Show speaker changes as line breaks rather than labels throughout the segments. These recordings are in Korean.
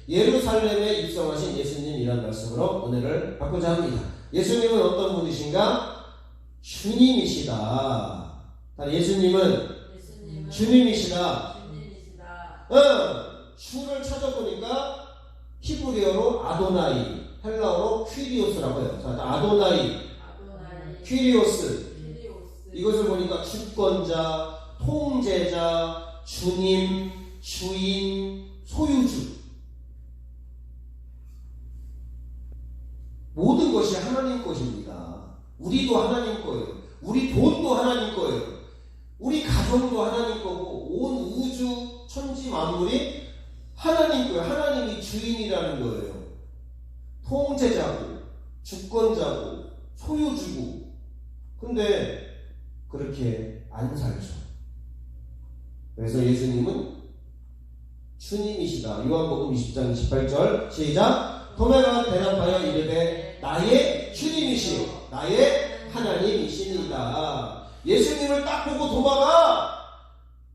예루살렘에 입성하신 예수님이라는 말씀으로 은혜를 받고자 합니다. 예수님은 어떤 분이신가? 주님이시다. 예수님은 주님이시다. 주를 찾아보니까 히브리어로 아도나이, 헬라어로 퀴리오스라고 해요. 자, 아도나이, 퀴리오스. 이것을 보니까 주권자, 통제자, 주님, 주인, 소유주. 모든 것이 하나님 것입니다. 우리도 하나님 거예요. 우리 돈도 하나님 거예요. 우리 가정도 하나님 거고 온 우주 천지 만물이 하나님 거예요. 하나님이 주인이라는 거예요. 통제자고 주권자고 소유주고. 근데 그렇게 안 살죠. 그래서 예수님은 주님이시다. 요한복음 20장 28절 시작. 도마가 대답하여 이르되 나의 주님이시요 나의 하나님이시니이다. 예수님을 딱 보고 도마가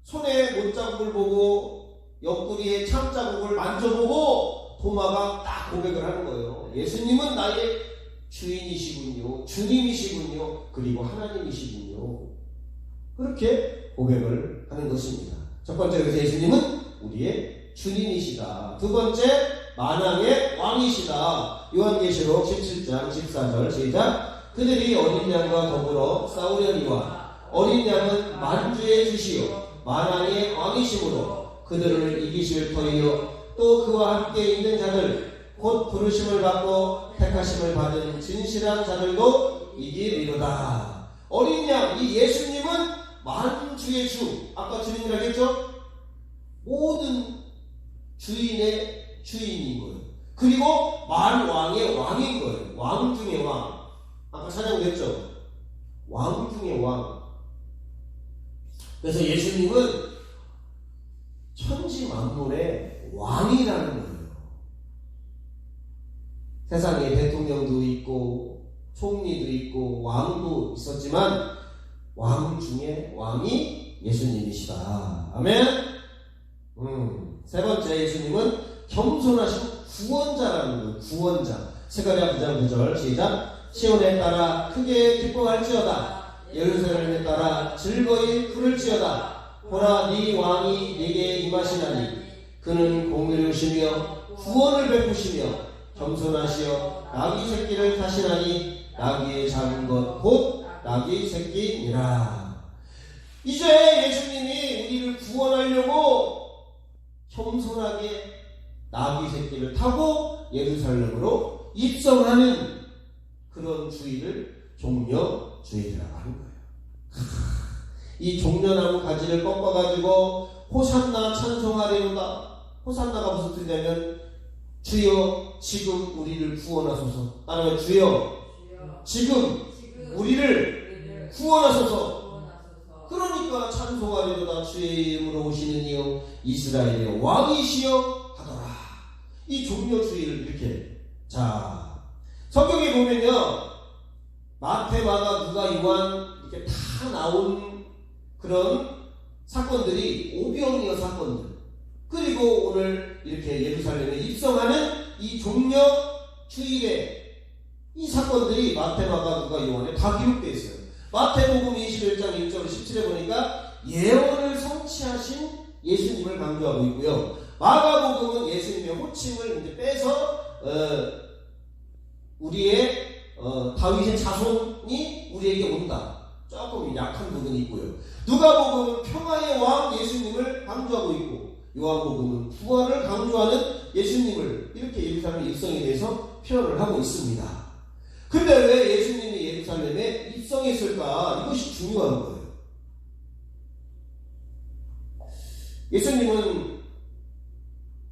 손에 못자국을 보고 옆구리에 참자국을 만져보고 도마가 딱 고백을 하는 거예요. 예수님은 나의 주인이시군요. 주님이시군요. 그리고 하나님이시군요. 그렇게 고백을 하는 것입니다. 첫 번째, 그래서 예수님은 우리의 주님이시다. 두 번째, 만왕의 왕이시다. 요한계시록 17장 14절 시작. 그들이 어린 양과 더불어 싸우려니와 어린 양은 만주의 주시요 만왕의 왕이시므로 그들을 이기실 터이요 또 그와 함께 있는 자들 곧 부르심을 받고 택하심을 받은 진실한 자들도 이기리로다. 어린 양, 이 예수님은 만주의 주. 아까 주인이라고 했죠? 모든 주인의 주인인 거예요. 그리고 만왕의 왕인 거예요. 왕 중의 왕. 아까 찬양됐죠? 왕 중의 왕. 그래서 예수님은 천지 만물의 왕이라는 거예요. 세상에 대통령도 있고 총리도 있고 왕도 있었지만 왕 중에 왕이 예수님이시다. 아멘. 세 번째, 예수님은 겸손하신 구원자라는 거예요. 구원자. 스가랴 9장 9절 시작. 시온에 따라 크게 기뻐할지어다. 예루살렘에 따라 즐거이 부를지어다. 보라, 네 왕이 네게 임하시나니 그는 공의로우시며 구원을 베푸시며 겸손하시어 나귀 새끼를 타시나니 나귀의 작은 것 곧 나귀 새끼니라. 이제 예수님이 우리를 구원하려고 겸손하게 나귀 새끼를 타고 예루살렘으로 입성하는 그런 주의를 종려주의라고 하는 거예요. 이 종려나무 가지를 꺾어가지고 호산나 찬송하리로다. 호산나가 무슨 뜻이냐면 주여 지금 우리를 구원하소서. 따라서 주여 지금 우리를 구원하소서. 그러니까 찬송하리로다. 주의 이름으로 오시는 이여 이스라엘의 왕이시여 하더라. 이 종려주의를 이렇게. 자, 성경에 보면요, 마태, 마가, 누가, 요한 이렇게 다 나온 그런 사건들이 오병이어 사건들, 그리고 오늘 이렇게 예루살렘에 입성하는 이 종려주의의 이 사건들이 마태, 마가, 누가, 요한에 다 기록되어 있어요. 마태복음 21장 1절 17에 보니까 예언을 성취하신 예수님을 강조하고 있고요. 마가복음은 예수님의 호칭을 이제 빼서 우리의 다윗의 자손이 우리에게 온다. 조금 약한 부분이 있고요. 누가복음은 평화의 왕 예수님을 강조하고 있고, 요한복음은 부활을 강조하는 예수님을 이렇게 예루살렘 입성에 대해서 표현을 하고 있습니다. 근데 왜 예수님이 예루살렘에 입성했을까? 이것이 중요한 거예요. 예수님은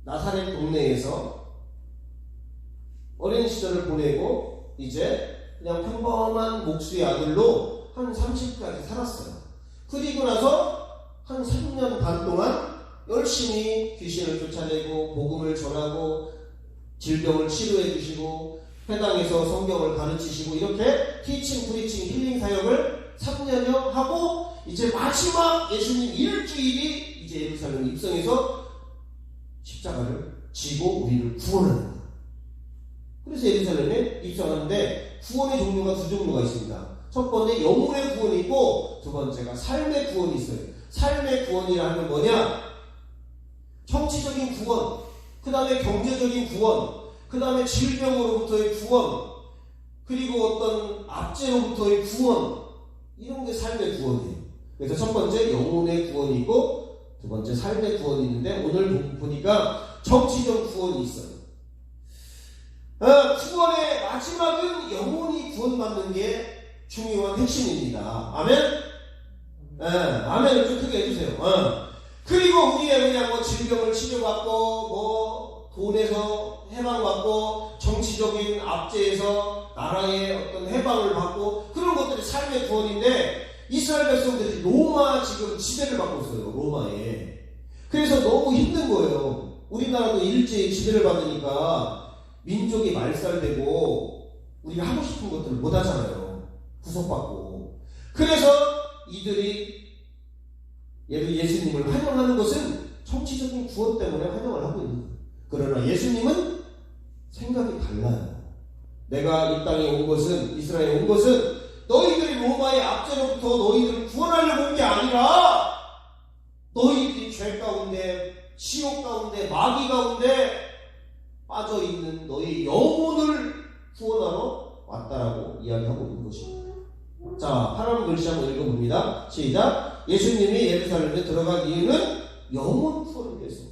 나사렛 동네에서 어린 시절을 보내고 이제 그냥 평범한 목수의 아들로 한 30까지 살았어요. 그리고 나서 한 3년 반 동안 열심히 귀신을 쫓아내고 복음을 전하고 질병을 치료해 주시고 회당에서 성경을 가르치시고 이렇게 티칭, 프리칭, 힐링 사역을 3년여 하고 이제 마지막 예수님 일주일이 이제 예루살렘 입성해서 십자가를 지고 우리를 구원하는 거예요. 그래서 예루살렘에 입성하는데 구원의 종류가 두 종류가 있습니다. 첫 번째 영혼의 구원이 있고 두 번째가 삶의 구원이 있어요. 삶의 구원이라 하면 뭐냐? 정치적인 구원, 그 다음에 경제적인 구원, 그 다음에 질병으로부터의 구원, 그리고 어떤 압제로부터의 구원, 이런 게 삶의 구원이에요. 그래서 첫 번째 영혼의 구원이 있고 두 번째 삶의 구원이 있는데 오늘 보니까 정치적 구원이 있어요. 구원의 마지막은 영혼이 구원받는 게 중요한 핵심입니다. 아멘? 아멘을 좀 크게 해주세요. 그리고 우리의 그냥 뭐 질병을 치료받고 뭐 돈에서 해방받고 정치적인 압제에서 나라의 어떤 해방을 받고 그런 것들이 삶의 구원인데 이스라엘 백성들이 로마 지금 지배를 받고 있어요. 로마에. 그래서 너무 힘든 거예요. 우리나라도 일제히 지배를 받으니까 민족이 말살되고 우리가 하고 싶은 것들을 못 하잖아요. 구속받고. 그래서 이들이 예수님을 환영하는 것은 정치적인 구원 때문에 환영을 하고 있는 거예요. 그러나 예수님은 생각이 달라요. 내가 이 땅에 온 것은, 이스라엘에 온 것은 너희들이 로마의 압제로부터 너희들을 구원하려고 온 게 아니라 너희들이 죄 가운데, 시옥 가운데, 마귀 가운데 빠져있는 너희 영혼을 구원하러 왔다라고 이야기하고 있는 것입니다. 자, 파란 글씨 한번 읽어봅니다. 시작. 예수님이 예루살렘에 들어간 이유는 영혼 구원을 위해서.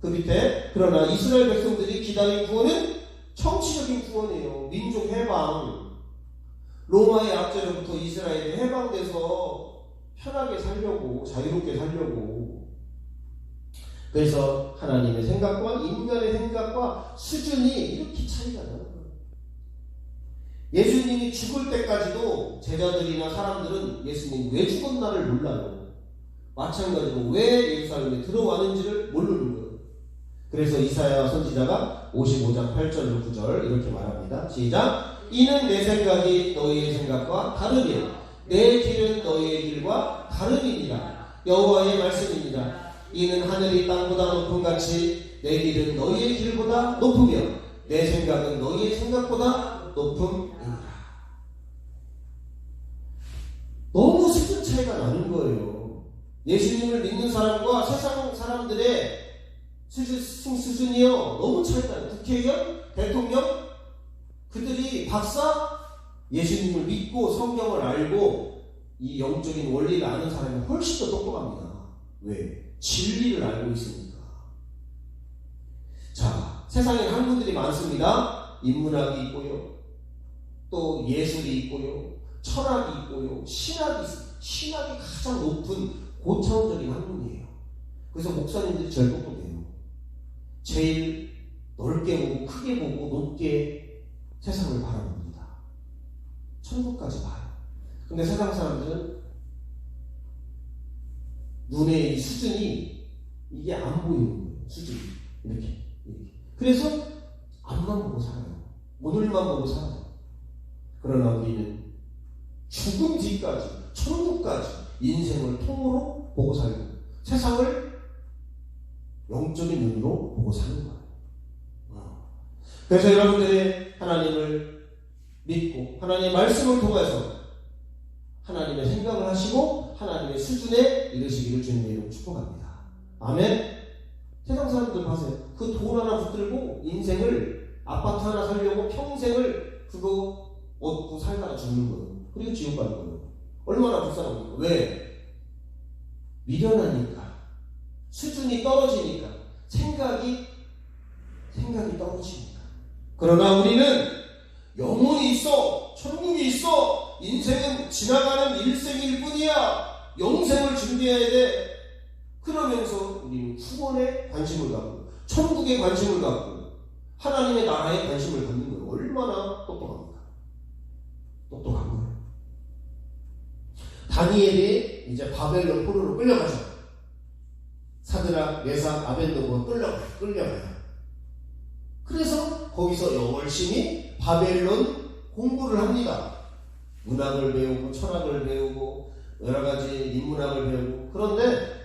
그 밑에 그러나 이스라엘 백성들이 기다린 구원은 정치적인 구원이에요. 민족 해방. 로마의 압제로부터 이스라엘이 해방돼서 편하게 살려고, 자유롭게 살려고. 그래서 하나님의 생각과 인간의 생각과 수준이 이렇게 차이가 나요. 예수님이 죽을 때까지도 제자들이나 사람들은 예수님이 왜 죽었나를 몰라요. 마찬가지로 왜 예루살렘에 들어왔는지를 모르는 거예요. 그래서 이사야 선지자가 55장 8절 9절 이렇게 말합니다. 시작. 이는 내 생각이 너희의 생각과 다르며 내 길은 너희의 길과 다름이니라. 여호와의 말씀입니다. 이는 하늘이 땅보다 높음 같이 내 길은 너희의 길보다 높으며 내 생각은 너희의 생각보다 높음이니라. 너무 수준 차이가 나는 거예요. 예수님을 믿는 사람과 세상 사람들의 수준이요 너무 차이가 나요. 국회의원, 대통령, 그들이 박사, 예수님을 믿고 성경을 알고 이 영적인 원리를 아는 사람이 훨씬 더 똑똑합니다. 왜? 진리를 알고 있으니까. 자, 세상에 학문들이 많습니다. 인문학이 있고요, 또 예술이 있고요, 철학이 있고요, 신학이 있어요. 신학이 가장 높은 고차원적인 학문이에요. 그래서 목사님들이 제일 똑똑해요. 제일 넓게 보고 크게 보고 높게 세상을 바라봅니다. 천국까지 봐요. 근데 세상 사람들은 눈의 이 수준이 이게 안 보이는 거예요. 수준이 이렇게. 그래서 앞만 보고 살아요. 오늘만 보고 살아요. 그러나 우리는 죽음 뒤까지, 천국까지 인생을 통으로 보고 살고 세상을 영적인 눈으로 보고 사는 거예요. 그래서 여러분들이 하나님을 믿고 하나님의 말씀을 통해서 하나님의 생각을 하시고 하나님의 수준에 이르시기를 주님의 이름으로 축복합니다. 아멘. 세상 사람들 봐세요. 그 돈 하나 붙들고 인생을 아파트 하나 살려고 평생을 그거 얻고 살다가 죽는 거예요. 그리고 지옥 가는 거예요. 얼마나 불쌍합니까? 왜? 미련하니까, 수준이 떨어지니까, 생각이 떨어지니까. 그러나 우리는 영혼이 있어, 천국이 있어, 인생은 지나가는 일생일 뿐이야, 영생을 준비해야 돼. 그러면서 우리는 구원에 관심을 갖고 천국에 관심을 갖고 하나님의 나라에 관심을 갖는 거예요. 얼마나 똑똑합니까? 똑똑한 거예요. 다니엘이 이제 바벨론 포로로 끌려가죠. 사드락, 메삭, 아벤노고가 끌려가요. 그래서 거기서 열심히 바벨론 공부를 합니다. 문학을 배우고 철학을 배우고 여러 가지 인문학을 배우고. 그런데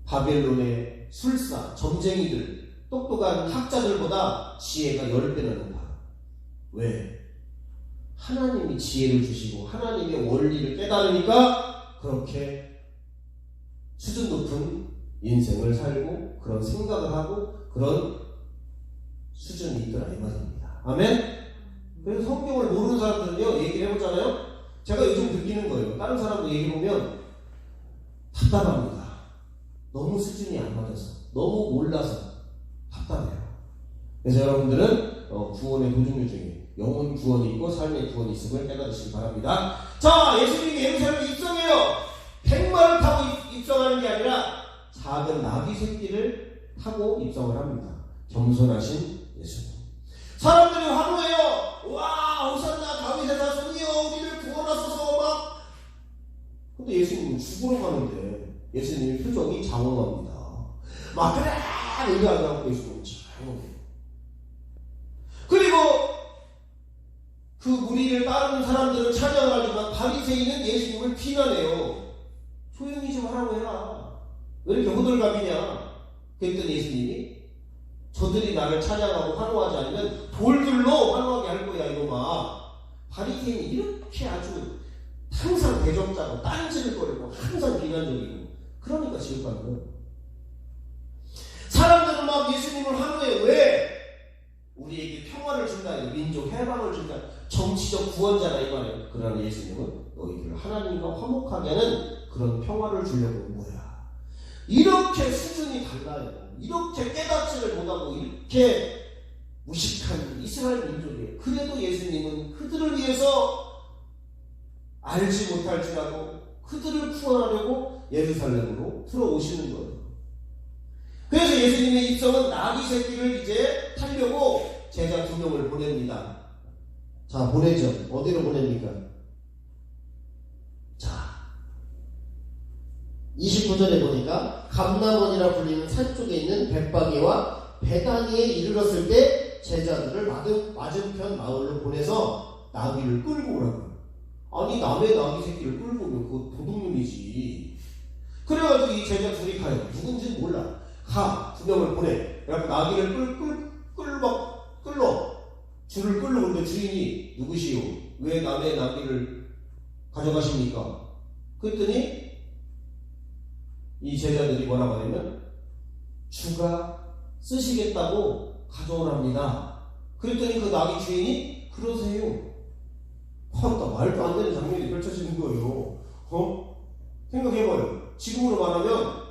바벨론의 술사, 점쟁이들, 똑똑한 학자들보다 지혜가 10배나 높아. 왜? 하나님이 지혜를 주시고 하나님의 원리를 깨달으니까 그렇게 수준 높은 인생을 살고 그런 생각을 하고 그런 수준이 있더라 이 말입니다. 아멘? 그래서 성경을 모르는 사람들은요, 얘기를 해보잖아요. 제가 요즘 느끼는 거예요. 다른 사람도 얘기해보면 답답합니다. 너무 수준이 안 맞아서, 너무 몰라서 답답해요. 그래서 여러분들은 구원의 도중류 중에 영혼 구원이 있고 삶의 구원이 있음을 깨달으시기 바랍니다. 자, 예수님이 예루살렘에 입성해요. 백마를 타고 입성하는 게 아니라 작은 나귀 새끼를 타고 입성을 합니다. 겸손하신 예수님. 사람들이 환호해요. 와, 호산나 다윗의 자손이여 우리를 구원하소서 막. 근데 예수님은 죽으러 가는데 예수님의 표정이 장엄합니다. 막 그래 얘기하지 않고 예수님은 장엄해요. 그리고 그 무리를 따르는 사람들은 찬양을 하지만 바리새인은 예수님을 비난해요. 조용히 좀 하라고 해라. 왜 이렇게 호들갑이냐. 그랬더니 예수님이 저들이 나를 찬양하고 환호하지 않으면 돌들로 환호하게 할 거야 이놈아. 바리새인이 이렇게 아주 항상 대적자고 딴지를 거리고 항상 비난적이고 그러니까 지옥 가는 거예요. 사람들은 막 예수님을 환호해요. 왜? 우리에게 평화를 준다, 민족 해방을 준다, 정치적 구원자다 이 말이에요. 그러나 예수님은 너희를 하나님과 화목하게 하는 그런 평화를 주려고 온 거야. 이렇게 수준이 달라요. 이렇게 깨닫지를 못하고 이렇게 무식한 이스라엘 민족이에요. 그래도 예수님은 그들을 위해서 알지 못할지라도 그들을 구원하려고 예루살렘으로 들어오시는 거예요. 그래서 예수님의 입성은 나귀 새끼를 이제 타려고 제자 2명을 보냅니다. 자, 보내죠. 어디로 보냅니까? 자, 29절에 보니까 감람원이라 불리는 산 쪽에 있는 벳바게와 베다니에 이르렀을 때 제자들을 맞은편 마을로 보내서 나귀를 끌고 오라고. 아니 남의 나귀 새끼를 끌고 오면 그거 도둑놈이지. 그래가지고 이 제자 둘이 가요. 누군지는 몰라. 가, 2명을 보내. 그래갖고 나귀를 끌러 줄을 끌러 오는데 주인이 누구시오? 왜 남의 나귀를 가져가십니까? 그랬더니 이 제자들이 뭐라고 하냐면 주가 쓰시겠다고 가져오랍니다. 그랬더니 그 나귀 주인이 그러세요. 말도 안 되는 장면이 펼쳐지는 거예요. 생각해봐요. 지금으로 말하면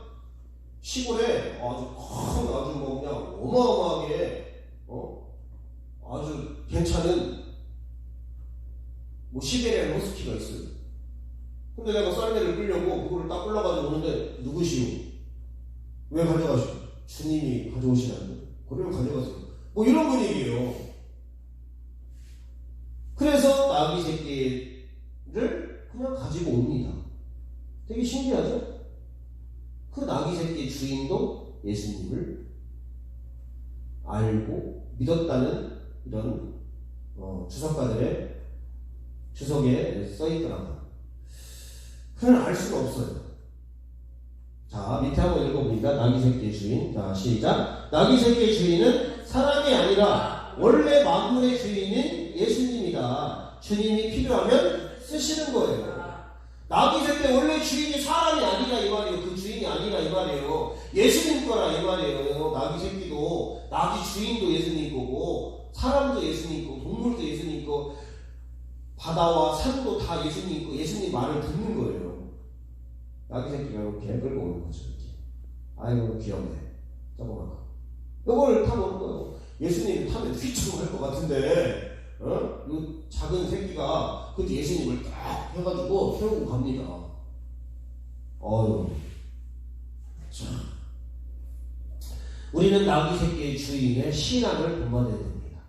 시골에 아주 뭐 그냥 어마어마하게 아주 괜찮은 뭐 시베리안 허스키가 있어요. 근데 내가 썰매를 끌려고 그거를 딱 끌러가지고 오는데 누구시오? 왜 가져가시오? 주님이 가져오시라는데 그러면 가져가세요. 뭐 이런 분위기예요. 그래서 나귀 새끼를 그냥 가지고 옵니다. 되게 신기하죠? 그 나귀 새끼의 주인도 예수님을 알고 믿었다는 이런 주석가들의 주석에 써있더라고요. 그는 알 수가 없어요. 자, 밑에 한번 읽어보니까 나귀 새끼의 주인. 자, 시작. 나귀 새끼의 주인은 사람이 아니라 원래 만물의 주인인 예수님이다. 주님이 필요하면 쓰시는 거예요. 나귀 새끼 원래 주인이 사람이 아니라 이 말이에요. 그 주인이 아니라 이 말이에요. 예수님 거라 이 말이에요. 나귀 새끼도 나귀 주인도 예수님 거고 사람도 예수님 거고 동물도 예수님 거 바다와 산도 다 예수님 거 예수님 말을 듣는 거예요. 나귀 새끼가 이렇게 끌고 오는 거죠. 이렇게. 아이고 귀엽네. 조그만 거. 이걸 타고 오는 거예요. 예수님이 타면 휘청할 것 같은데 이 작은 새끼가 그 예수님을 딱 해가지고 태우고 갑니다. 참. 우리는 나귀 새끼의 주인의 신앙을 본받아야 됩니다.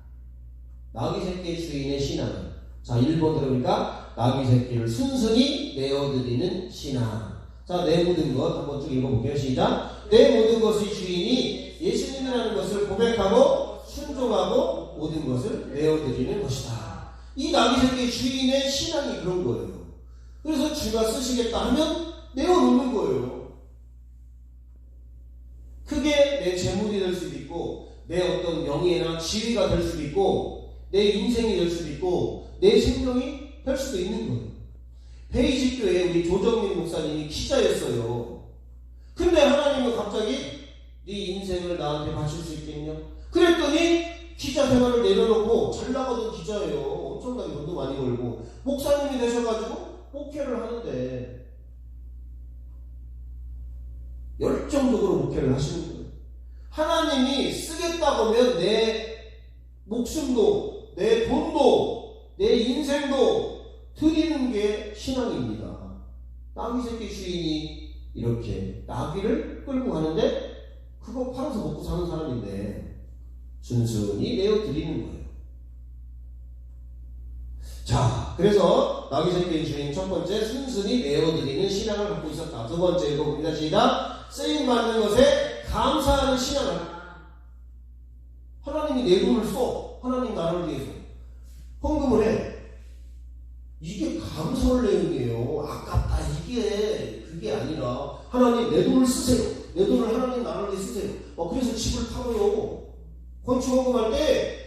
나귀 새끼의 주인의 신앙은 자 1번 들으니까 나귀 새끼를 순순히 내어드리는 신앙. 자, 내 모든 것 한번 쭉 읽어볼게요. 시작. 내 모든 것의 주인이 예수님이라는 것을 고백하고 순종하고 모든 것을 내어드리는 것이다. 이 나귀 새끼의 주인의 신앙이 그런 거예요. 그래서 주가 쓰시겠다 하면 내어놓는 거예요. 그게 내 재물이 될 수도 있고, 내 어떤 명예나 지위가 될 수도 있고, 내 인생이 될 수도 있고, 내 생명이 될 수도 있는 거예요. 베이직 교회 우리 조정민 목사님이 기자였어요. 근데 하나님은 갑자기 네 인생을 나한테 바칠 수 있겠냐? 그랬더니 기자 생활을 내려놓고 잘 나가던 기자예요. 엄청나게 돈도 많이 벌고 목사님이 되셔가지고 목회를 하는데 열정적으로 목회를 하시는 거예요. 하나님이 쓰겠다고 하면 내 목숨도 내 돈도 내 인생도 드리는 게 신앙입니다. 나귀 새끼 주인이 이렇게 나귀를 끌고 가는데 그거 팔아서 먹고 사는 사람인데 순순히 내어 드리는 거예요. 자, 그래서 나귀 새끼 주인 첫 번째 순순히 내어 드리는 신앙을 갖고 있었다. 두 번째 읽어봅니다. 시작. 쓰임 받는 것에 감사하는 신앙을. 하나님이 내 돈을 써. 하나님 나라를 위해서 헌금을 해. 이게 감사할 내용이에요. 아깝다 이게 그게 아니라 하나님 내 돈을 쓰세요. 내 돈을 하나님 나라를 위해 쓰세요. 그래서 집을 팔아요. 건축헌금할 때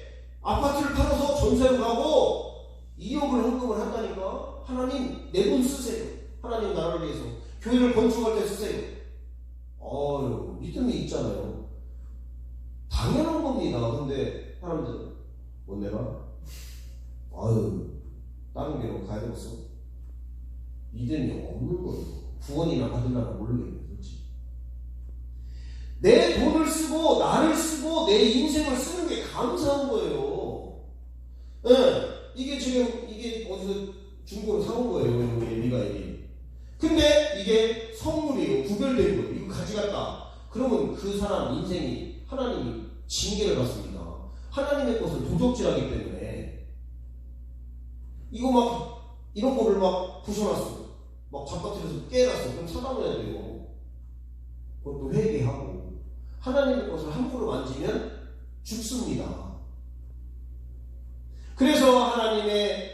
아파트를 팔아서 전세로 가고 2억을 헌금을 한다니까. 하나님 내 돈 쓰세요. 하나님 나라를 위해서. 교회를 건축할 때 쓰세요. 믿음이 있잖아요. 당연한 겁니다. 근데 사람들은 못 내가 다른 데로 가야 되겠어. 믿음이 없는 거예요. 구원이나 받으려나 모르겠네요. 그렇지? 내 돈을 쓰고 나를 쓰고 내 인생을 쓰는 게 감사한 거예요. 네, 이게 지금 이게 어디서 중고로 사온 거예요. 미가엘이. 근데 이게 선물이에요. 구별된 거예요. 이거 가져갔다. 그러면 그 사람 인생이 하나님이 징계를 받습니다. 하나님의 것을 도적질하기 때문에 이거 막 이런 거를 막 부셔놨어. 막 잡아뜨려서 깨놨어. 그럼 차단해야 돼요. 그것도 회개하고 하나님의 것을 함부로 만지면 죽습니다. 그래서 하나님의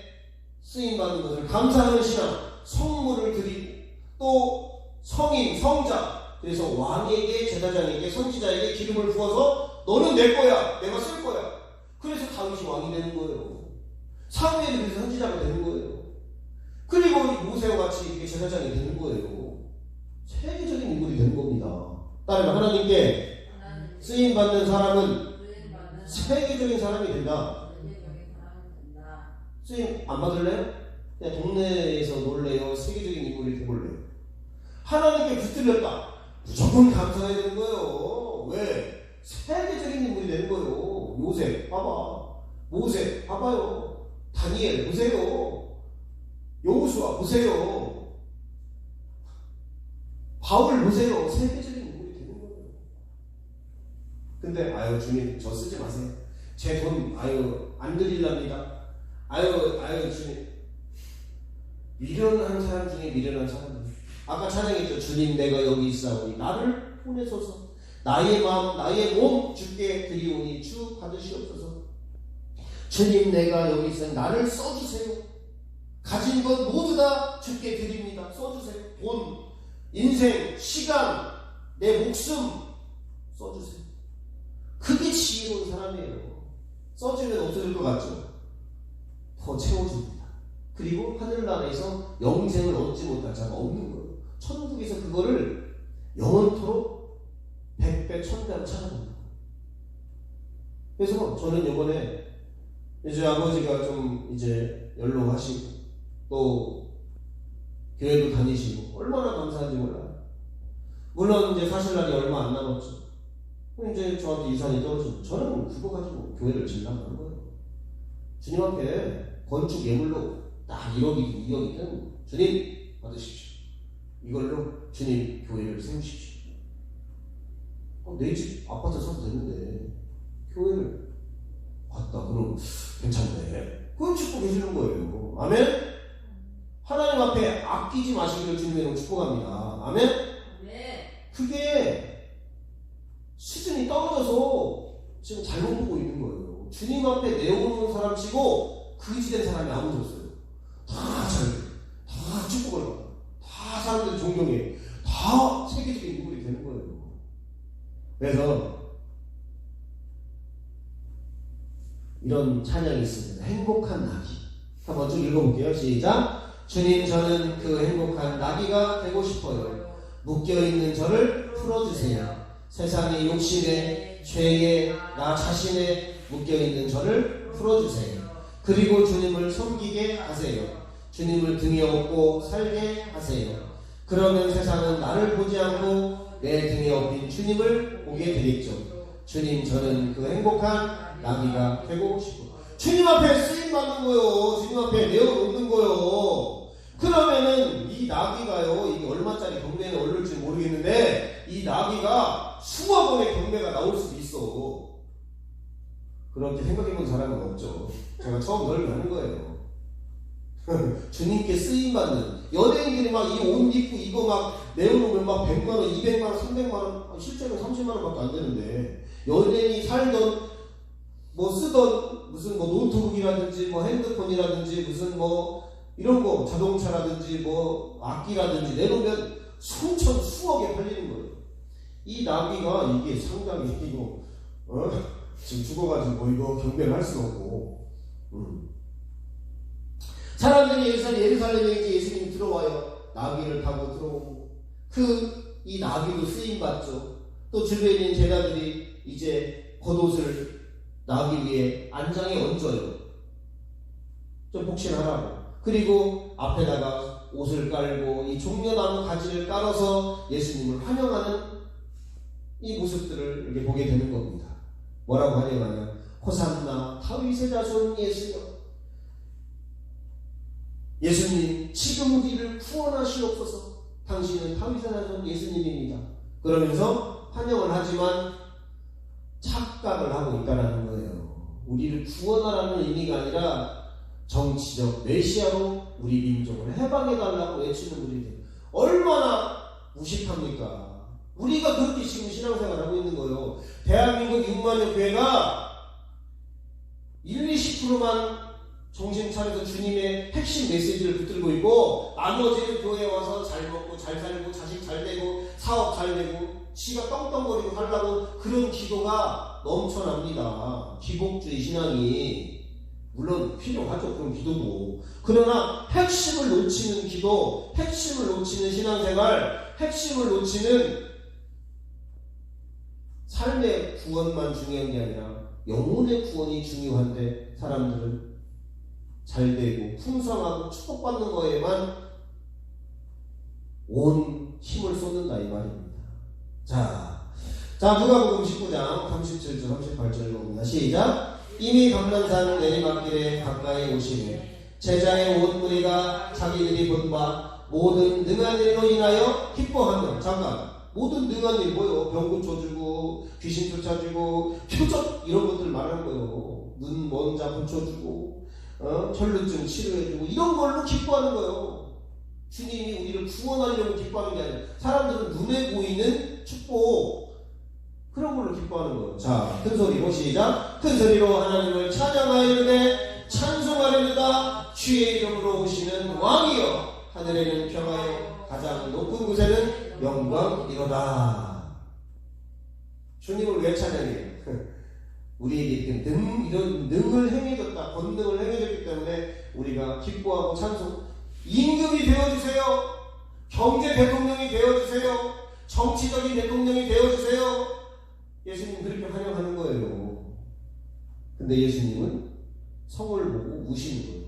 쓰임받는 것을 감사하는 신앙, 성물을 드리고 또 성인, 성자, 그래서 왕에게, 제사장에게, 선지자에게 기름을 부어서 너는 내 거야, 내가 쓸 거야. 그래서 다윗이 왕이 되는 거예요. 사무엘이 그래서 선지자가 되는 거예요. 그리고 모세와 같이 이렇게 제사장이 되는 거예요. 세계적인 인물이 되는 겁니다. 따라서 하나님께 쓰임받는 사람은 세계적인 사람이 된다. 쓰임 안 받을래요? 그냥 동네에서 놀래요? 세계적인 인물이 되볼래요? 하나님께 붙들렸다. 무조건 감사해야 되는 거예요. 왜? 세계적인 인물이 되는 거예요. 요셉 봐봐. 모세 봐봐요. 다니엘 보세요. 여호수아 보세요. 바울 보세요. 세계적인 인물이 되는 거예요. 근데 주님 저 쓰지 마세요. 제 돈 안 드리랍니다. 주님. 미련한 사람 중에 미련한 사람들. 아까 찬양했죠. 주님 내가 여기 있사오니 나를 보내소서. 나의 마음 나의 몸 주께 드리오니 주 받으시옵소서. 주님 내가 여기 있으니 나를 써주세요. 가진 것 모두 다 주께 드립니다. 써주세요. 돈, 인생, 시간, 내 목숨 써주세요. 그게 지혜로운 사람이에요. 써주면 없어질 것 같죠? 더 채워줍니다. 그리고 하늘나라에서 영생을 얻지 못할 자가 없는 거예요. 천국에서 그거를 영원토록 100배, 1000배로 찾아본다. 그래서 저는 이번에 이제 아버지가 좀 이제 연로하시고 또 교회도 다니시고 얼마나 감사한지 몰라요. 물론 이제 사실날이 얼마 안 남았죠. 이제 저한테 유산이 떨어지고 저는 그거 가지고 교회를 지으려고 하는 거예요. 주님 앞에 건축 예물로 딱 1억이든 2억이든 주님 받으십시오. 이걸로 주님 교회를 세우십시오. 내 집 아파트 사도 되는데 교회를 봤다. 그럼 괜찮네. 그걸 축복 해주는 거예요. 아멘? 하나님 앞에 아끼지 마시기를 주님으로 축복합니다. 아멘? 그게 수준이 떨어져서 지금 잘못 보고 있는 거예요. 주님 앞에 내어오는 사람 치고 거지된 사람이 아무도 없어요. 다 축복을 받아. 다 사람들이 존경해. 다 세계적인 인물이 되는 거예요. 그래서 이런 찬양이 있습니다. 행복한 나귀. 한번 쭉 읽어볼게요. 시작. 주님, 저는 그 행복한 나귀가 되고 싶어요. 묶여있는 저를 풀어주세요. 세상의 욕심에, 죄에, 나 자신에 묶여있는 저를 풀어주세요. 그리고 주님을 섬기게 하세요. 주님을 등에 업고 살게 하세요. 그러면 세상은 나를 보지 않고 내 등에 업힌 주님을 보게 되겠죠. 주님, 저는 그 행복한 나귀가 되고 싶어요. 주님 앞에 쓰임받는 거요. 주님 앞에 내어놓는 거요. 그러면은 이 나귀가요, 이게 얼마짜리 경매는 오를지 모르겠는데 이 나귀가 수억 원의 경매가 나올 수도 있어. 그렇게 생각해본 사람은 없죠. 제가 처음 널 하는 거예요. 주님께 쓰임받는 연예인들이 막 이 옷 입고 이거 막 내어놓으면 막 100만원, 200만원, 300만원, 실제로 30만원밖에 안 되는데, 연예인이 살던 뭐 쓰던 무슨 뭐 노트북이라든지 뭐 핸드폰이라든지 무슨 뭐 이런 거 자동차라든지 뭐 악기라든지 내놓으면 수천 수억에 팔리는 거예요. 이 나귀가 이게 상당히 이거 지금 죽어가지고 이거 경배를 할 수는 없고, 사람들이 예루살렘에 이제 예수님이 들어와요. 나귀를 타고 들어오고, 이 나귀도 쓰임받죠. 또 주변에 있는 제자들이 이제 겉옷을 나귀 위에 안장에 얹어요. 좀 복신하라고. 그리고 앞에다가 옷을 깔고 이 종려나무 가지를 깔아서 예수님을 환영하는 이 모습들을 이렇게 보게 되는 겁니다. 뭐라고 환영하냐? 호산나 다윗의 자손 예수여, 예수님 지금 우리를 구원하시옵소서. 당신은 다윗의 자손 예수님입니다. 그러면서 환영을 하지만 착각을 하고 있다는 거예요. 우리를 구원하라는 의미가 아니라 정치적 메시아로 우리 민족을 해방해달라고 외치는 우리들, 얼마나 무식합니까? 우리가 그렇게 지금 신앙생활을 하고 있는 거예요. 대한민국 6만여 교회가 1, 20%만 정신 차려서 주님의 핵심 메시지를 붙들고 있고, 나머지는 교회에 와서 잘 먹고 잘 살고 자식 잘 되고 사업 잘 되고 지가 떵떵거리고 하려고 그런 기도가 넘쳐납니다. 기복주의 신앙이 물론 필요하죠. 그런 기도도. 그러나 핵심을 놓치는 기도, 핵심을 놓치는 신앙생활, 핵심을 놓치는 삶의 구원만 중요한 게 아니라 영혼의 구원이 중요한데, 사람들은 잘되고 풍성하고 축복받는 거에만 온 힘을 쏟는다 이 말입니다. 자, 누가복음 19장 37절 38절 읽어봅니다. 시작. 이미 감람산 내리막길에 가까이 오시매 제자의 온 무리가 자기들이 본 바 모든 능한 일로 인하여 기뻐하며, 잠깐, 모든 능한 일 뭐요? 병 고쳐주고 귀신 쫓아주고 표적 이런 것들 말하는 거예요. 눈 먼 자 고쳐주고 혈루증 치료해주고 이런 걸로 기뻐하는 거예요. 주님이 우리를 구원하려고 기뻐하는 게 아니라 사람들은 눈에 보이는 축복, 그런 걸로 기뻐하는 거예요. 자, 큰 소리로 시작. 큰 소리로 하나님을 찬양하리로되 찬송하리로다. 주의 이름으로 오시는 왕이여, 하늘에는 평화여, 가장 높은 곳에는 영광이로다. 주님을 왜 찬양해요? 우리에게 이런 능을 행해줬다, 권능을 행해줬기 때문에 우리가 기뻐하고 찬송. 임금이 되어주세요. 경제 대통령이 되어주세요. 정치적인 대통령이 되어주세요. 예수님 그렇게 환영하는 거예요. 근데 예수님은 성을 보고 우시는 거예요.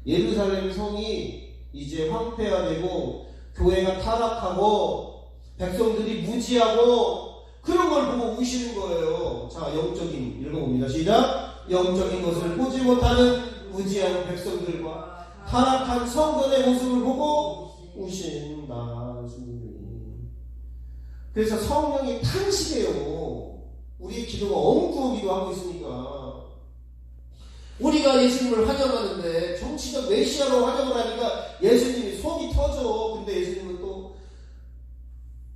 예루살렘 성이 이제 황폐화되고 교회가 타락하고 백성들이 무지하고 그런 걸 보고 우시는 거예요. 자, 영적인 읽어봅니다. 시작. 영적인 것을 보지 못하는 무지한 백성들과 타락한 성전의 모습을 보고 우신다. 그래서 성령이 탄식해요. 우리의 기도가 엉뚱한 기도하고 있으니까. 우리가 예수님을 환영하는데 정치적 메시아로 환영을 하니까 예수님이 속이 터져. 근데 예수님은 또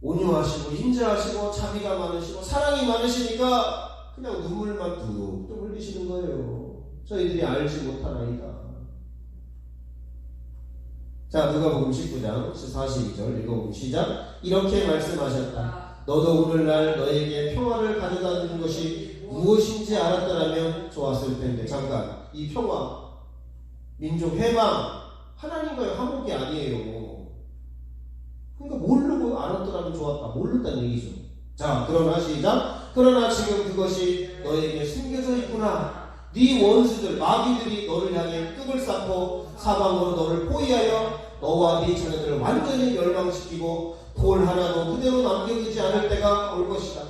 온유하시고 인자하시고 자비가 많으시고 사랑이 많으시니까 그냥 눈물만 뚝뚝 흘리시는 거예요. 저희들이 알지 못하나이다. 자, 누가복음 19장 42절 읽어보면 시작. 이렇게 말씀하셨다. 너도 오늘날 너에게 평화를 가져다 주는 것이 무엇인지 알았더라면 좋았을 텐데. 잠깐, 이 평화, 민족 해방, 하나님과의 화목이 아니에요. 그러니까 모르고 알았더라면 좋았다. 모른다는 얘기죠. 자, 그러나 시작. 그러나 지금 그것이 너에게 숨겨져 있구나. 네 원수들, 마귀들이 너를 향해 뚝을 쌓고 사방으로 너를 포위하여 너와 네 자녀들을 완전히 멸망시키고 돌 하나도 그대로 남겨두지 않을 때가 올 것이다.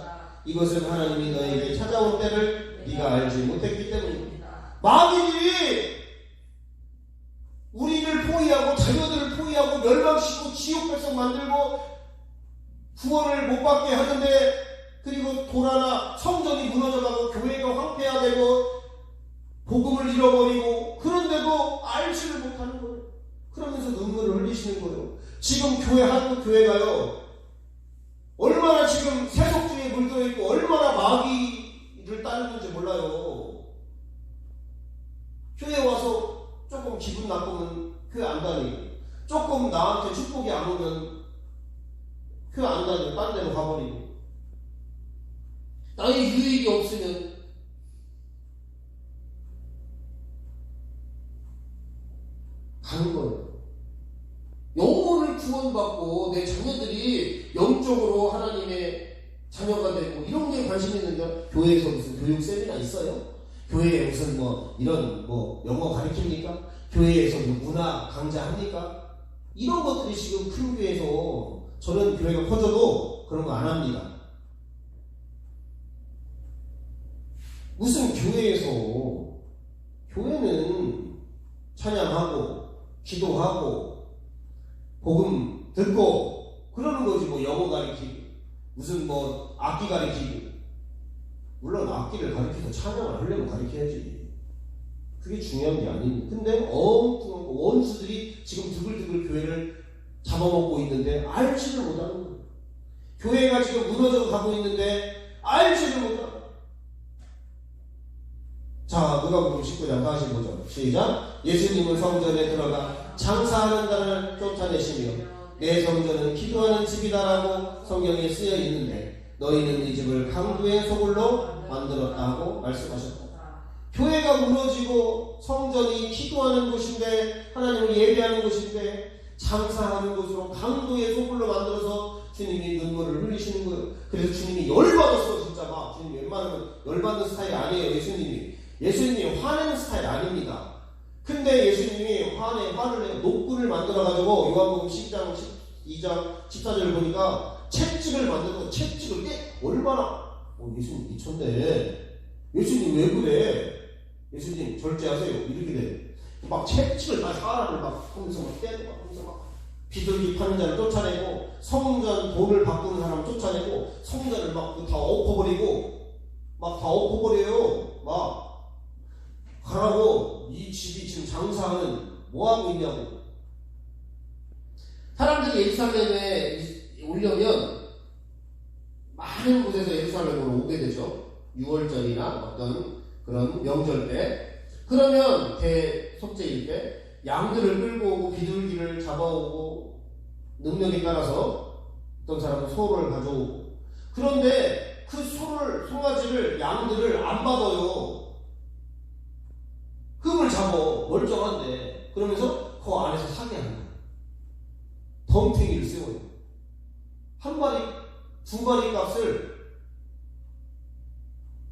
이것은 하나님이 너에게 찾아온 때를 네가 알지 못했기 때문입니다. 마귀들이 우리를 포위하고 자녀들을 포위하고 멸망시키고 지옥 백성 만들고 구원을 못 받게 하는데, 그리고 돌 하나, 성전이 무너져가고 교회가 황폐화되고 복음을 잃어버리고, 그런데도 알지를 못하는 거예요. 그러면서 눈물을 흘리시는 거예요. 지금 교회, 한국 교회가요, 얼마나 지금 세속주의에 물들어 있고 얼마나 마귀를 따르는지 몰라요. 교회 와서 조금 기분 나쁘면 교회 안 다니고, 조금 나한테 축복이 안 오면 교회 안 다니고 딴 데로 가버리고, 나의 유익이 없으면 가는 거예요. 영혼을 구원받고 내 자녀들이 영적으로 하나님의 자녀가 되고 이런 게 관심 있는데, 교회에서 무슨 교육 세미나 있어요? 교회에 무슨 이런 영어 가르칩니까? 교회에서 문화 강좌합니까? 이런 것들이 지금 큰 교회에서, 저는 교회가 커져도 그런 거 안 합니다. 무슨 교회는 찬양하고 기도하고 복음 듣고 그러는 거지. 영어 가르치고 무슨 악기 가르치고, 물론 악기를 가르쳐서 찬양을 하려면 가르쳐야지. 그게 중요한 게 아닙니다. 근데 엉뚱한 원수들이 지금 드글드글 교회를 잡아먹고 있는데 알지를 못하는 거예요. 교회가 지금 무너져 가고 있는데 알지를 못하는 거예요. 자, 누가복음 19장 45절 시작. 예수님은 성전에 들어가 장사하는 자를 쫓아내시며 내 성전은 기도하는 집이다라고 성경에 쓰여 있는데 너희는 이 집을 강도의 소굴로 만들었다 하고 말씀하셨다. 교회가 무너지고 성전이 기도하는 곳인데, 하나님을 예배하는 곳인데 장사하는 곳으로 강도의 소굴로 만들어서 주님이 눈물을 흘리시는 거예요. 그래서 주님이 열받았어. 진짜 막 주님이 웬만하면 열받는 스타일이 아니에요. 예수님이 화내는 스타일 아닙니다. 근데 예수님이 화를 내요. 노끈을 만들어가지고 요한복음 10장 12장 14절을 보니까 채찍을 만들고, 채찍을 얼마나 예수님 미쳤네. 예수님 왜 그래? 예수님 절제하세요. 이렇게 돼. 막 채찍을 사람을 하면서 떼고 하면서 비둘기 파는 자를 쫓아내고, 성전 돈을 바꾸는 사람을 쫓아내고, 성전을 다 엎어버리고, 다 엎어버려요. 가라고. 이 집이 지금 장사하는 뭐하고 있냐고. 사람들이 예루살렘에 오려면 많은 곳에서 예루살렘으로 오게 되죠. 6월절이나 어떤 그런 명절 때. 그러면 대속죄일 때 양들을 끌고 오고 비둘기를 잡아오고, 능력에 따라서 어떤 사람은 소를 가져오고. 그런데 그 송아지를, 양들을 안 받아요. 흠을 잡아. 멀쩡한데. 그러면서 그 안에서 사게 하는 거예요. 덤탱이를 세워요. 한 마리, 두 마리 값을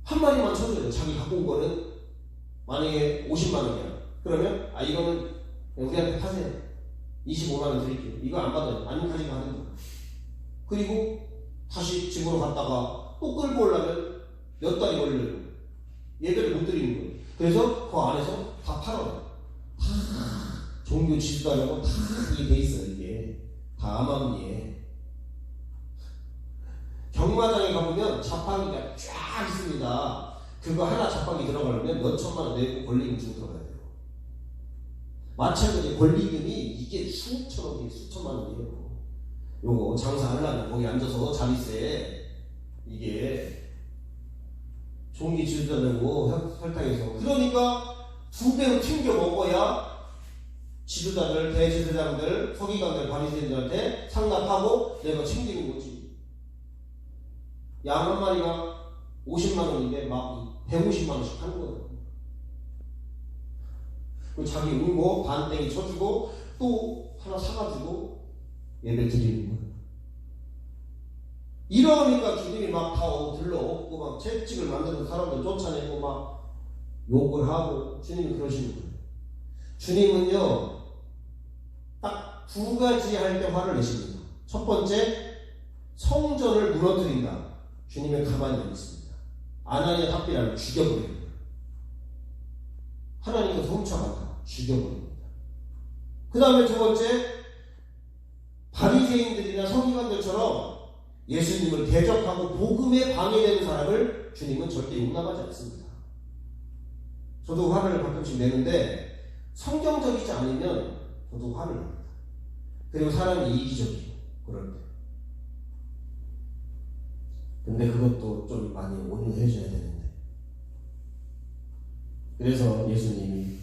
한 마리만 쳐줘요. 자기 갖고 온 거는 만약에 50만 원이야. 그러면 이거는 우리한테 파세요. 25만 원 드릴게요. 이거 안 받아요. 안 가지고 하는 거예요. 그리고 다시 집으로 갔다가 또 끌고 오려면 몇 달이 걸려요. 예배를 못 드리는 거예요. 그래서 그 안에서 다 팔아요. 다 종교 지도자라고 다 이게 돼 있어요. 이게 다 암암리에. 경마장에 가보면 자판기가 쫙 있습니다. 그거 하나 자판기 들어가려면 몇 천만 원 내고 권리금 주고 들어가야 돼요. 마찬가지 권리금이 이게 수천억이 수천만 원이에요. 요거 장사하려면 거기 앉아서 자릿세, 이게 종기 지도자되고 혈당에서, 그러니까 2배로 튕겨 먹어야 지도자들, 대지도자들, 서기관들, 바리새인들한테 상납하고 내가 챙기는 거지. 양 한 마리가 50만 원인데 막 150만 원씩 하는 거예요. 그리고 자기 울고 반땡이 쳐주고 또 하나 사가지고 예배 드리는 거예요. 이러니까 주님이 막 다 들러엎고 막 채찍을 만드는 사람들 쫓아내고 막 욕을 하고 주님이 그러시는 거예요. 주님은요 딱 두 가지 할 때 화를 내십니다. 첫 번째, 성전을 무너뜨린다. 주님은 가만히 안 있습니다. 아나니아 삽비라를 죽여버립니다. 하나님께서 훔쳐간다. 죽여버립니다. 그 다음에 두 번째, 바리새인들이나 서기관들처럼 예수님을 대적하고 복음에 방해되는 사람을 주님은 절대 용납하지 않습니다. 저도 화를 가끔씩 내는데 성경적이지 않으면 저도 화를 냅니다. 그리고 사람이 이기적이에요. 그럴 때. 근데 그것도 좀 많이 온유해줘야 되는데. 그래서 예수님이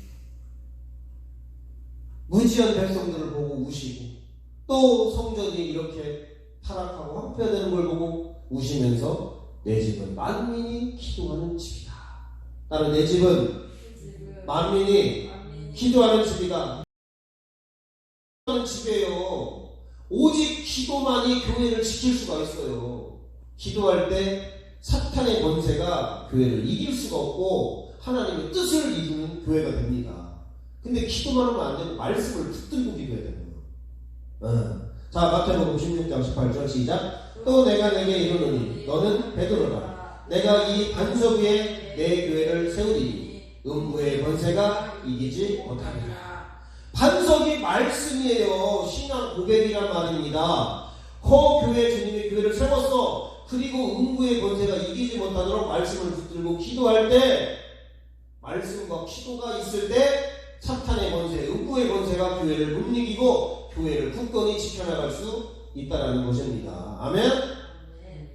무지한 백성들을 보고 우시고 또 성전이 이렇게 타락하고 황폐되는 걸 보고 우시면서 내 집은 만민이 기도하는 집이다. 나는 내 집은 만민이 기도하는 집이다. 기도하는 집이에요. 오직 기도만이 교회를 지킬 수가 있어요. 기도할 때 사탄의 권세가 교회를 이길 수가 없고 하나님의 뜻을 이루는 교회가 됩니다. 근데 기도만 하면 안 되고 말씀을 붙들고 기도해야 되는 거예요. 자, 마태복음 16장 18절 시작. 또 내가 내게 이르노니 너는 베드로라. 내가 이 반석 위에 내 교회를 세우리니 음부의 권세가 이기지 못하리라. 반석이 말씀이에요. 신앙 고백이란 말입니다. 교회 주님이 교회를 세웠어. 그리고 음부의 권세가 이기지 못하도록 말씀을 붙들고 기도할 때 말씀과 기도가 있을 때 사탄의 권세, 음부의 권세가 교회를 못 이기고 교회를 굳건히 지켜나갈 수 있다는 것입니다. 아멘?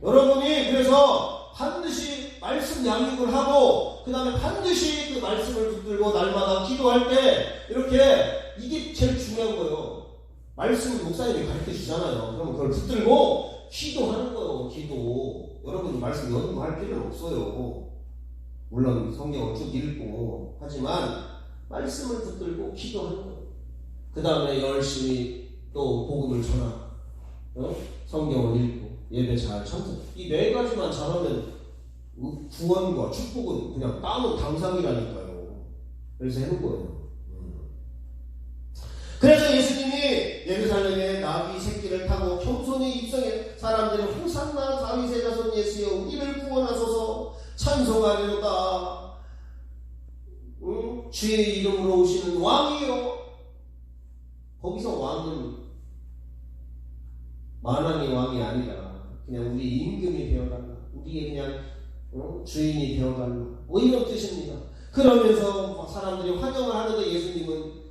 여러분이 그래서 반드시 말씀 양육을 하고 그 다음에 반드시 그 말씀을 붙들고 날마다 기도할 때 이렇게 이게 제일 중요한 거예요. 말씀을 목사님이 가르쳐 주잖아요. 그럼 그걸 붙들고 기도하는 거예요. 기도. 여러분이 말씀 연구할 필요는 없어요. 물론 성경을 쭉 읽고 하지만 말씀을 붙들고 기도하는 거예요. 그 다음에 열심히 또 복음을 전하고 성경을 읽고 예배 잘 참석. 이 네 가지만 잘하면 구원과 축복은 그냥 따로 당상이라니까요. 그래서 해놓은 거예요. 그래서 예수님이 예루살렘에 나귀 새끼를 타고 겸손히 입성해 사람들이 호산나 다윗의 자손 예수여 우리를 구원하소서 찬송하리로다. 주의 이름으로 오시는 왕이요. 거기서 왕은 만왕의 왕이 아니라 그냥 우리 임금이 되어달라. 우리의 그냥 주인이 되어달라. 뭐 이런 뜻입니다. 그러면서 사람들이 환영을 하는데 예수님은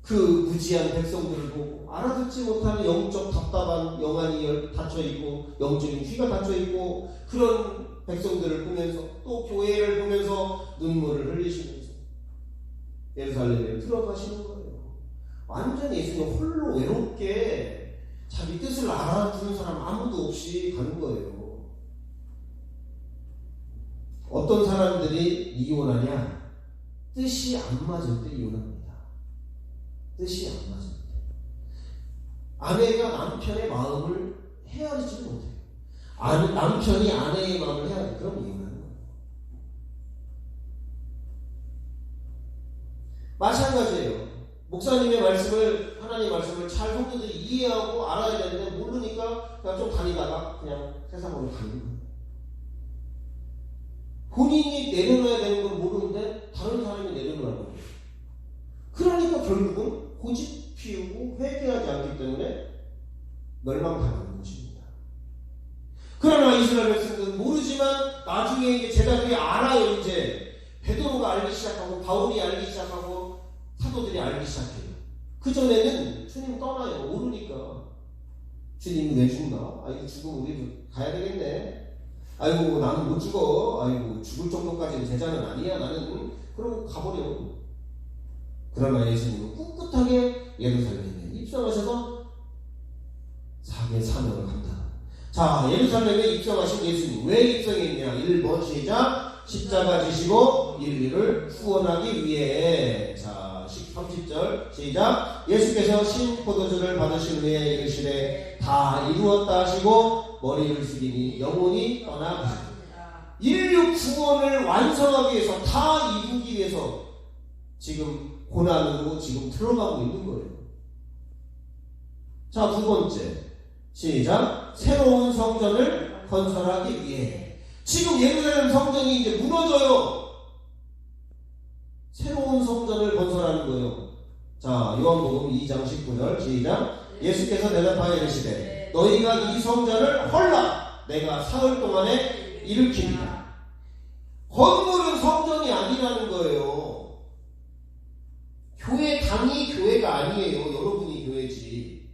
그 무지한 백성들을 보고 알아듣지 못하는 영적 답답한 영안이 닫혀있고 영적인 귀가 닫혀있고 그런 백성들을 보면서 또 교회를 보면서 눈물을 흘리시면서 예루살렘에 들어가시는 거예요. 완전히 예수님 홀로 외롭게 자기 뜻을 알아주는 사람 아무도 없이 가는 거예요. 어떤 사람들이 이혼하냐? 뜻이 안 맞을 때 이혼합니다. 뜻이 안 맞을 때. 아내가 남편의 마음을 헤아리지 못해요. 남편이 아내의 마음을 헤아리. 그럼 이혼하는 거예요. 마찬가지예요. 목사님의 말씀을, 하나님의 말씀을 잘 성도들이 이해하고 알아야 되는데 모르니까 그냥 좀 다니다가 그냥 세상으로 가는 거예요. 본인이 내려놔야 되는 걸 모르는데 다른 사람이 내려놓는 거예요. 그러니까 결국은 고집 피우고 회개하지 않기 때문에 멸망당하는 것입니다. 그러나 이스라엘 백성들은 모르지만 나중에 이제 제자들이 알아요. 이제 베드로가 알기 시작하고 바울이 알기 시작하고 사도들이 알기 시작해요. 그전에는 주님 떠나요. 모르니까. 주님이 왜 죽나? 아이고 죽으면 우리도 가야 되겠네. 아이고 나는 못 죽어. 아이고 죽을 정도까지는 제자는 아니야. 나는 그러고 가버려. 그러나 예수님은 꿋꿋하게 예루살렘에 입성하셔서 사계 사명을 감당. 자, 예루살렘에 입성하신 예수님. 왜 입성했냐? 1번 시작. 십자가 지시고 인류를 구원하기 위해. 자, 30절 시작. 예수께서 신포도주를 받으신 후에 이르시되 다 이루었다 하시고 머리를 숙이니 영혼이 떠나가시고. 인류 구원을 완성하기 위해서, 다 이루기 위해서 지금 고난으로 지금 들어가고 있는 거예요. 자, 두 번째 시작. 새로운 성전을 건설하기 위해. 지금 예루살렘 성전이 이제 무너져요. 새로운 성전을 건설하는 거예요. 자, 요한복음 2장 19절 시작. 예수께서 대답하여 이르시되 너희가 이 성전을 헐라 내가 사흘 동안에 일으킵니다. 건물은 성전이 아니라는 거예요. 교회 당이 교회가 아니에요. 여러분이 교회지.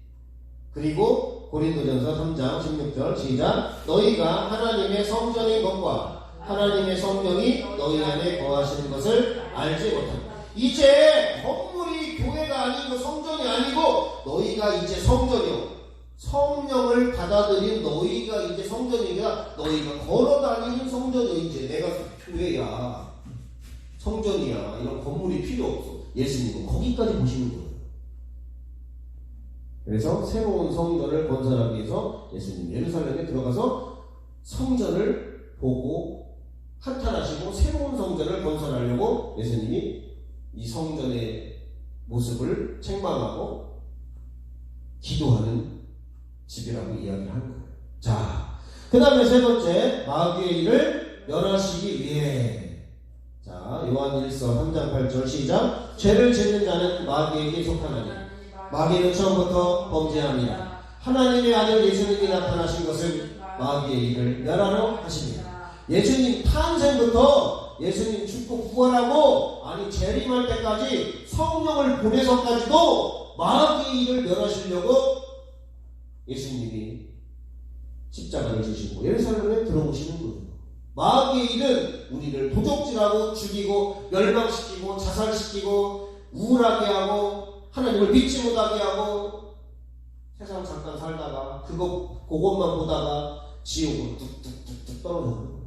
그리고 고린도전서 3장 16절 시작. 너희가 하나님의 성전인 것과 하나님의 성령이 너희 안에 거하시는 것을 알지 못한다. 이제 건물이 교회가 아니고 성전이 아니고 너희가 이제 성전이요. 성령을 받아들인 너희가 이제 성전이야. 너희가 걸어다니는 성전이야. 이제 내가 교회야. 성전이야. 이런 건물이 필요 없어. 예수님은 거기까지 보시는 거예요. 그래서 새로운 성전을 건설하기 위해서 예수님 예루살렘에 들어가서 성전을 보고 한탄하시고 새로운 성전을 건설하려고 예수님이 이 성전의 모습을 책망하고 기도하는 집이라고 이야기를 한 거예요. 자, 그 다음에 세 번째, 마귀의 일을 멸하시기 위해. 자, 요한 1서 3장 8절 시작. 죄를 짓는 자는 마귀에게 속하나니 마귀는 처음부터 범죄합니다. 하나님의 아들 예수님이 나타나신 것은 마귀의 일을 멸하러 하십니다. 예수님 탄생부터 예수님 죽고 부활하고 재림할 때까지 성령을 보내서까지도 마귀의 일을 멸하시려고 예수님이 십자가를 지시고 예루살렘에 들어오시는 거예요. 마귀의 일은 우리를 도적질하고 죽이고 멸망시키고 자살시키고 우울하게 하고 하나님을 믿지 못하게 하고 세상 잠깐 살다가 그것만 보다가 지옥으로 뚝뚝뚝뚝 떨어져요.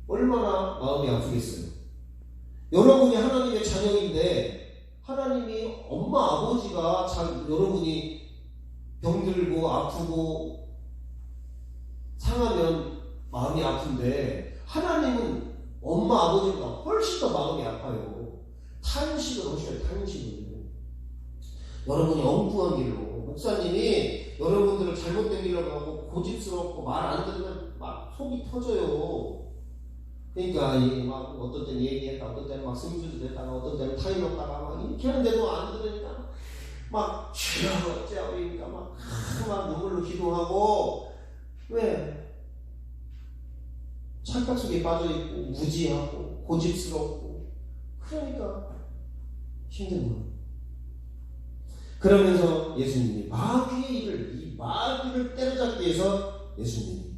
얼마나 마음이 아프겠어요. 여러분이 하나님의 자녀인데 하나님이 엄마 아버지가 여러분이 병들고 아프고 상하면 마음이 아픈데 하나님은 엄마 아버지보다 훨씬 더 마음이 아파요. 탄식을 하셔요. 탄식을. 여러분이 엉뚱한 길로 목사님이 여러분들을 잘못된 길로 가고 고집스럽고 말 안 들으면 막 속이 터져요. 그러니까 막 어떤 때는 얘기했다, 어떤 때는 막 승주도 됐다가, 어떤 때는 타이먹다가 막 이렇게 하는데도 안 들으니까 막 주여 어째야 그러니까 막 눈물로 기도하고. 왜? 착각 속에 빠져있고 무지하고 고집스럽고 그러니까 힘든 거예요. 그러면서 예수님이 마귀의 일을, 이 마귀를 때려잡기 위해서 예수님이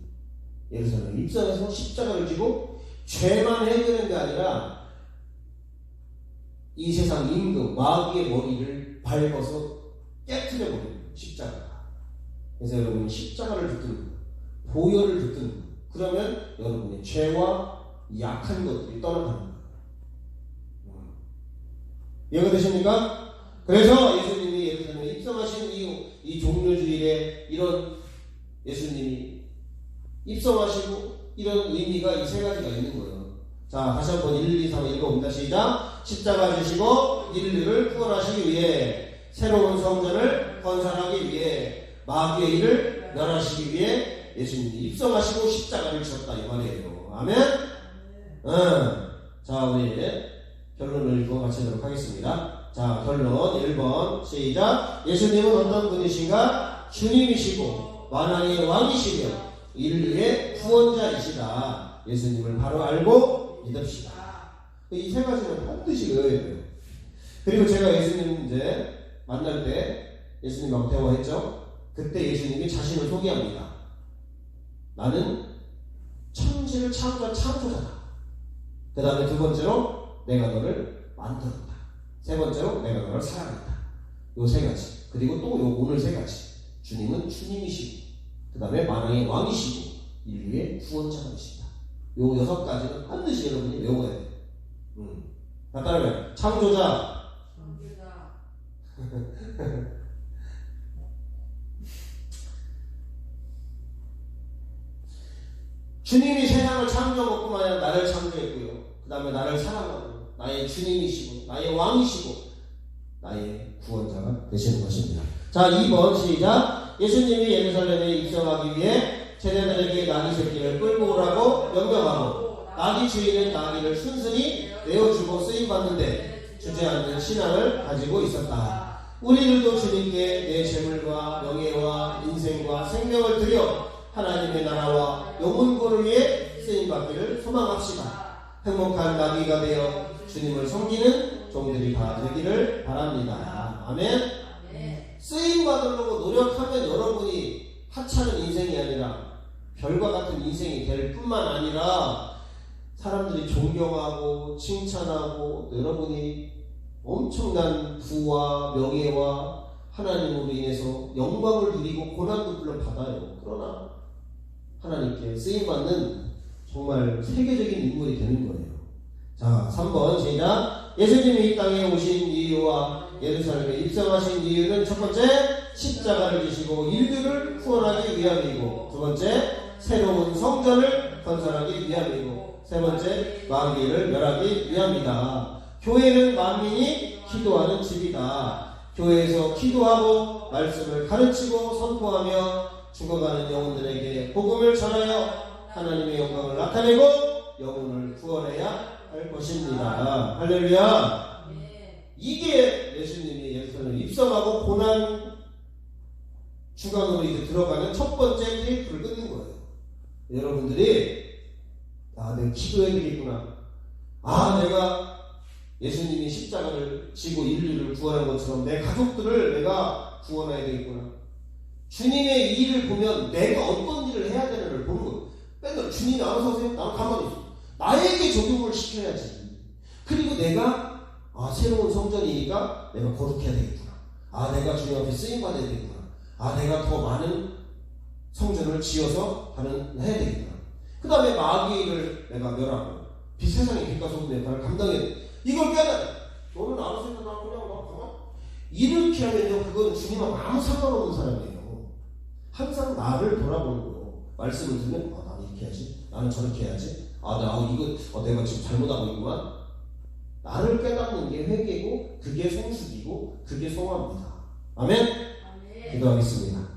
예루살렘 입성해서 십자가를 지고 죄만 해결한 게 아니라 이 세상 임금 마귀의 머리를 밟아서 깨트려버리는 십자가. 그래서 여러분이 십자가를 붙드는 거예요. 보혈을 붙드는 거예요. 그러면 여러분의 죄와 약한 것들이 떠나가는 거예요. 이해가 되십니까? 그래서 예수님이 예루살렘에 입성하신 이후 이 종료주일에 이런 예수님이 입성하시고 이런 의미가 이 세 가지가 있는 거예요. 자, 다시 한번 1, 2, 3 읽어봅니다. 시작. 십자가 지시고 인류를 구원하시기 위해 새로운 성전을 건설하기 위해 마귀의 일을 멸하시기 위해 예수님이 입성하시고 십자가를 지셨다 이 말이에요. 아멘. 자, 우리 결론을 읽고 마치도록 하겠습니다. 자, 결론 1번 시작. 예수님은 어떤 분이신가? 주님이시고 만왕의 왕이시며 인류의 구원자이시다. 예수님을 바로 알고 믿읍시다. 이 세 가지는 반드시 외워야 돼요. 그리고 제가 예수님 이제 만날 때 예수님하고 대화했죠. 그때 예수님이 자신을 소개합니다. 나는 천지를 창조한 창조자다. 그 다음에 두 번째로 내가 너를 만들었다. 세 번째로 내가 너를 사랑한다. 요 세 가지. 그리고 또 요 오늘 세 가지. 주님은 주님이시고 그 다음에 만왕의 왕이시고 인류의 구원자가 되십니다. 요 6가지는 반드시 여러분이 외워야 돼요. 다 따르면 창조자, 주님이 세상을 창조한 것뿐만 아니라 나를 창조했고요. 그 다음에 나를 사랑하고 나의 주님이시고 나의 왕이시고 나의 구원자가 되시는 것입니다. 자, 2번 시작. 예수님이 예루살렘에 입성하기 위해 제자들에게 나귀 새끼를 끌고 오라고 명령하고 나귀 주인은 나귀를 순순히 내어주고 쓰임받는데 주저앉는 신앙을 가지고 있었다. 우리들도 주님께 내 재물과 명예와 인생과 생명을 드려 하나님의 나라와 영혼구원을 위해 쓰임받기를 소망합시다. 행복한 나귀가 되어 주님을 섬기는 종들이 다 되기를 바랍니다. 아멘. 쓰임받으려고 노력하면 여러분이 하찮은 인생이 아니라 별과 같은 인생이 될 뿐만 아니라 사람들이 존경하고 칭찬하고 여러분이 엄청난 부와 명예와 하나님으로 인해서 영광을 누리고 고난도 물론 받아요. 그러나 하나님께 쓰임받는 정말 세계적인 인물이 되는 거예요. 자, 3번 시작. 예수님이 이 땅에 오신 이유와 예루살렘에 입성하신 이유는 첫 번째, 십자가를 지시고 인류를 구원하기 위함이고, 두 번째, 새로운 성전을 건설하기 위함이고, 세 번째, 마귀를 멸하기 위함이다. 교회는 만민이 기도하는 집이다. 교회에서 기도하고 말씀을 가르치고 선포하며 죽어가는 영혼들에게 복음을 전하여 하나님의 영광을 나타내고 영혼을 구원해야 할 것입니다. 할렐루야. 이게 예수님이 예루살렘에 입성하고 고난 주간으로 이제 들어가는 첫 번째 테이프를 끊는 거예요. 여러분들이 내가 기도해야 되겠구나. 내가 예수님이 십자가를 지고 인류를 구원한 것처럼 내 가족들을 내가 구원해야 되겠구나. 주님의 일을 보면 내가 어떤 일을 해야 되는지를 보는 거예요. 맨날 주님이 알아서 하세요. 나는 가만히 있어. 나에게 적용을 시켜야지. 그리고 내가 새로운 성전이니까 내가 거룩해야 되겠구나. 내가 주님 앞에 쓰임받아야 되겠구나. 내가 더 많은 성전을 지어서 해야 되겠구나. 그 다음에 마귀를 내가 멸하고 세상의 빛과 소금의 역할을 감당해야 돼. 이걸 깨달아. 너는 알아서 해서 나 그냥 가만. 이렇게 하면요, 그건 주님하고 아무 상관없는 사람이에요. 항상 나를 돌아보는 거예요. 말씀을 들으면 나는 이렇게 해야지. 나는 저렇게 해야지. 내가 지금 잘못하고 있구만. 나를 깨닫는 게 회개고 그게 성숙이고 그게 성화입니다. 아멘? 기도하겠습니다.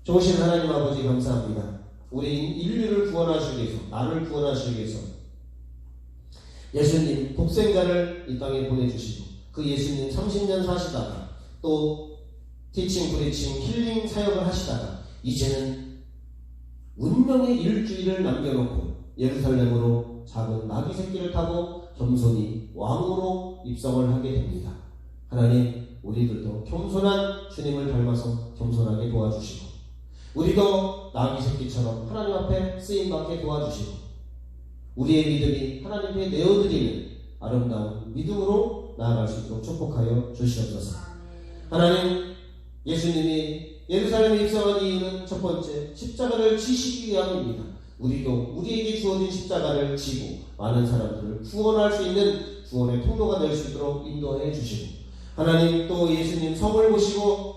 좋으신 하나님 아버지 감사합니다. 우리 인류를 구원하시기 위해서, 나를 구원하시기 위해서 예수님 독생자를 이 땅에 보내주시고 그 예수님 30년 사시다가 또 티칭, 프리칭, 힐링 사역을 하시다가 이제는 운명의 일주일을 남겨놓고 예루살렘으로 작은 나귀 새끼를 타고 겸손히 왕으로 입성을 하게 됩니다. 하나님, 우리들도 겸손한 주님을 닮아서 겸손하게 도와주시고 우리도 나귀 새끼처럼 하나님 앞에 쓰임받게 도와주시고 우리의 믿음이 하나님께 내어드리는 아름다운 믿음으로 나아갈 수 있도록 축복하여 주시옵소서. 하나님, 예수님이 예루살렘에 입성한 이유는 첫 번째, 십자가를 지시기 위함입니다. 우리도 우리에게 주어진 십자가를 지고 많은 사람들을 구원할 수 있는 구원의 통로가 될 수 있도록 인도해 주시고 하나님, 또 예수님 성을 보시고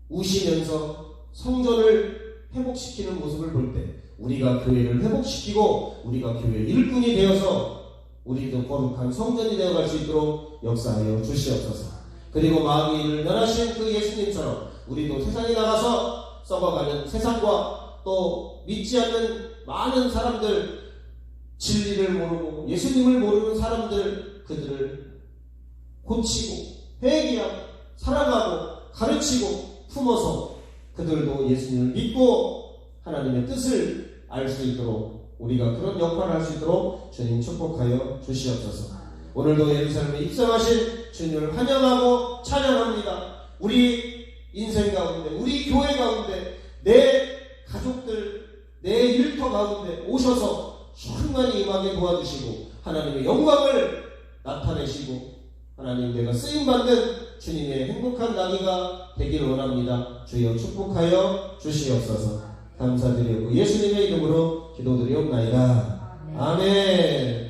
우시면서 성전을 회복시키는 모습을 볼 때 우리가 교회를 회복시키고 우리가 교회의 일꾼이 되어서 우리도 거룩한 성전이 되어갈 수 있도록 역사하여 주시옵소서. 그리고 마귀를 멸하신 그 예수님처럼 우리도 세상에 나가서 썩어가는 세상과 또 믿지 않는 많은 사람들, 진리를 모르고 예수님을 모르는 사람들, 그들을 고치고 회개하고 사랑하고 가르치고 품어서 그들도 예수님을 믿고 하나님의 뜻을 알 수 있도록 우리가 그런 역할을 할 수 있도록 주님 축복하여 주시옵소서. 오늘도 예루살렘에 입성하신 주님을 환영하고 찬양합니다. 우리 인생 가운데, 우리 교회 가운데, 내 가족들, 내 일터 가운데 오셔서 충만히 임하게 도와주시고 하나님의 영광을 나타내시고 하나님, 내가 쓰임받는 주님의 행복한 나귀가 되기를 원합니다. 주여 축복하여 주시옵소서. 감사드리고 예수님의 이름으로 기도드리옵나이다. 아멘.